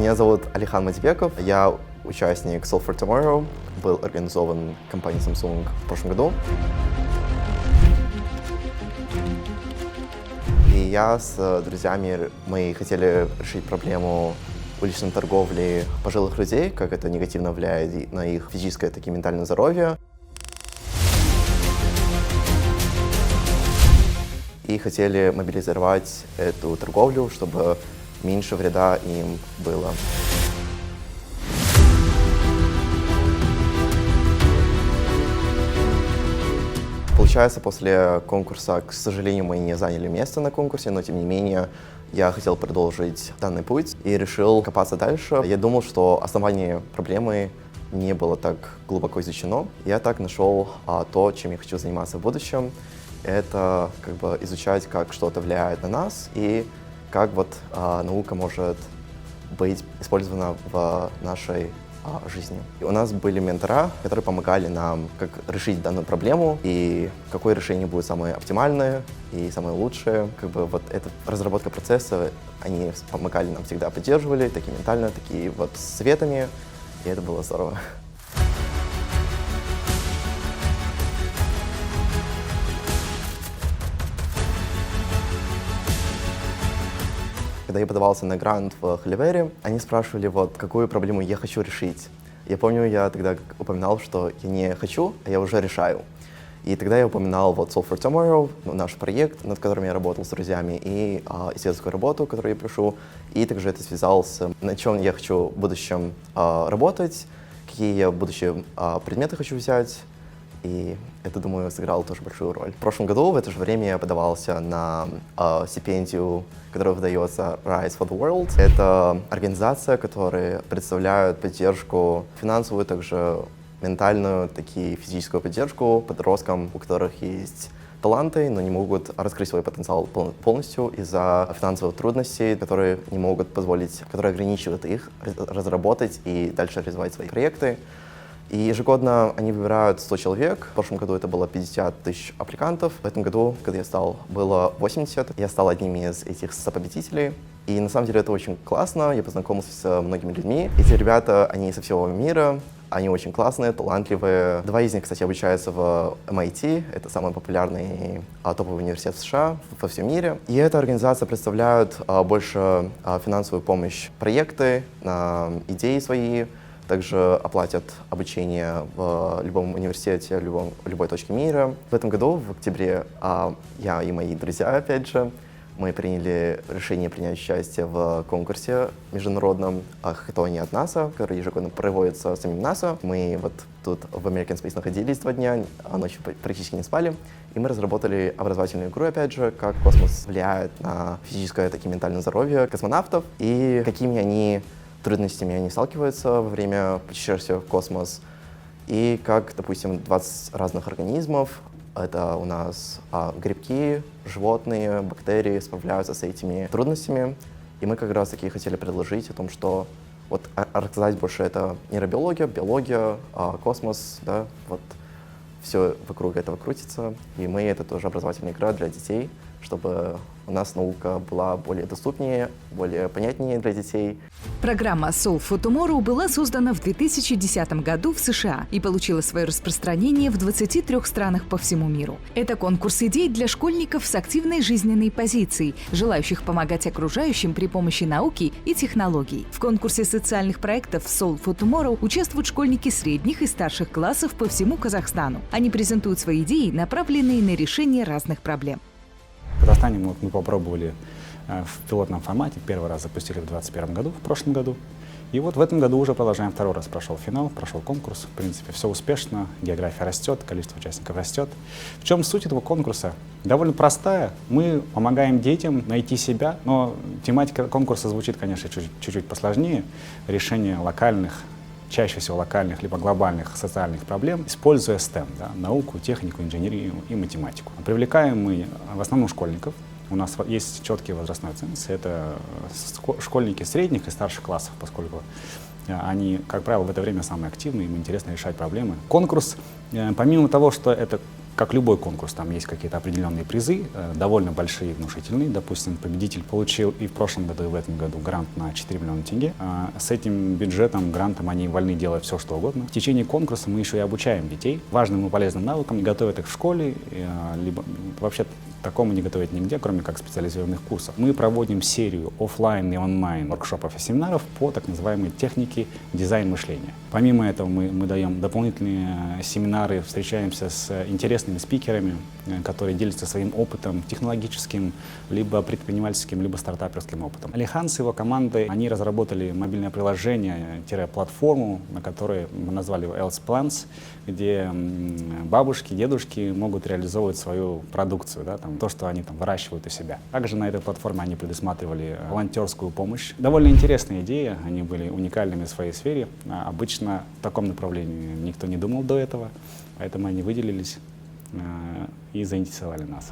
Меня зовут Алихан Матибеков, я участник Solve for Tomorrow, был организован компанией Samsung в прошлом году. И я с друзьями, мы хотели решить проблему уличной торговли пожилых людей, как это негативно влияет на их физическое, так и ментальное здоровье. И хотели мобилизовать эту торговлю, чтобы меньше вреда им было. Получается, после конкурса, к сожалению, мы не заняли место на конкурсе, но тем не менее я хотел продолжить данный путь и решил копаться дальше. Я думал, что основание проблемы не было так глубоко изучено. Я так нашел то, чем я хочу заниматься в будущем. Это изучать, как что-то влияет на нас и как наука может быть использована в нашей жизни. И у нас были ментора, которые помогали нам, как решить данную проблему и какое решение будет самое оптимальное и самое лучшее. Эта разработка процесса, они помогали нам всегда, поддерживали, так и ментально, так и советами, и это было здорово. Когда я подавался на грант в Холивере, они спрашивали, какую проблему я хочу решить. Я помню, я тогда упоминал, что я не хочу, а я уже решаю. И тогда я упоминал Solve for Tomorrow, наш проект, над которым я работал с друзьями, и исследовательскую работу, которую я пишу. И также это связал с на чем я хочу в будущем работать, какие я в будущем предметы хочу взять. И это, думаю, сыграло тоже большую роль. В прошлом году в это же время я подавался на стипендию, которая выдается Rise for the World. Это организация, которая представляет поддержку финансовую, также ментальную, так и физическую поддержку подросткам, у которых есть таланты, но не могут раскрыть свой потенциал полностью из-за финансовых трудностей, которые не могут позволить, которые ограничивают их разработать и дальше развивать свои проекты. И ежегодно они выбирают 100 человек. В прошлом году это было 50 тысяч аппликантов. В этом году, когда я стал, было 80. Я стал одним из этих сопобедителей. И на самом деле это очень классно. Я познакомился с многими людьми. Эти ребята, они со всего мира. Они очень классные, талантливые. 2 из них, кстати, обучаются в MIT. Это самый популярный топовый университет в США во всем мире. И эта организация представляет больше финансовую помощь, проекты, идеи свои. Также оплатят обучение в любом университете, в любой точке мира. В этом году, в октябре, я и мои друзья, опять же, мы приняли решение принять участие в конкурсе международном хакатоне от НАСА, который ежегодно проводится самим НАСА. Мы тут в American Space находились 2 дня, ночью практически не спали. И мы разработали образовательную игру, опять же, как космос влияет на физическое, так и ментальное здоровье космонавтов и какими трудностями они сталкиваются во время путешествия в космос. И как, допустим, 20 разных организмов, это у нас грибки, животные, бактерии справляются с этими трудностями. И мы как раз таки хотели предложить о том, что рассказать больше это нейробиология, биология, космос, да, все вокруг этого крутится. И это тоже образовательная игра для детей, чтобы у нас наука была более доступнее, более понятнее для детей. Программа Solve for Tomorrow была создана в 2010 году в США и получила свое распространение в 23 странах по всему миру. Это конкурс идей для школьников с активной жизненной позицией, желающих помогать окружающим при помощи науки и технологий. В конкурсе социальных проектов Solve for Tomorrow участвуют школьники средних и старших классов по всему Казахстану. Они презентуют свои идеи, направленные на решение разных проблем. В Казахстане мы попробовали в пилотном формате, первый раз запустили в 2021 году, в прошлом году. И в этом году уже продолжаем, 2-й раз прошел финал, прошел конкурс. В принципе, все успешно, география растет, количество участников растет. В чем суть этого конкурса? Довольно простая. Мы помогаем детям найти себя, но тематика конкурса звучит, конечно, чуть-чуть посложнее. Решение чаще всего локальных либо глобальных социальных проблем, используя STEM, науку, технику, инженерию и математику. Привлекаем мы в основном школьников. У нас есть четкий возрастной ценз. Это школьники средних и старших классов, поскольку они, как правило, в это время самые активные, им интересно решать проблемы. Конкурс, помимо того, что это Как любой конкурс, там есть какие-то определенные призы, довольно большие и внушительные. Допустим, победитель получил и в прошлом году, и в этом году грант на 4 миллиона тенге. С этим бюджетом, грантом они вольны делать все, что угодно. В течение конкурса мы еще и обучаем детей важным и полезным навыкам, готовят их в школе, либо вообще такому не готовят нигде, кроме как специализированных курсов. Мы проводим серию офлайн и онлайн воркшопов и семинаров по так называемой технике дизайн мышления. Помимо этого мы даем дополнительные семинары, встречаемся с интересными спикерами, которые делятся своим опытом технологическим, либо предпринимательским, либо стартаперским опытом. Алихан с его командой, они разработали мобильное приложение-платформу, на которой мы назвали его Else Plans, где бабушки, дедушки могут реализовывать свою продукцию, да, там, то, что они там выращивают у себя. Также на этой платформе они предусматривали волонтерскую помощь. Довольно интересные идеи, они были уникальными в своей сфере. Обычно в таком направлении никто не думал до этого, поэтому они выделились и заинтересовали нас.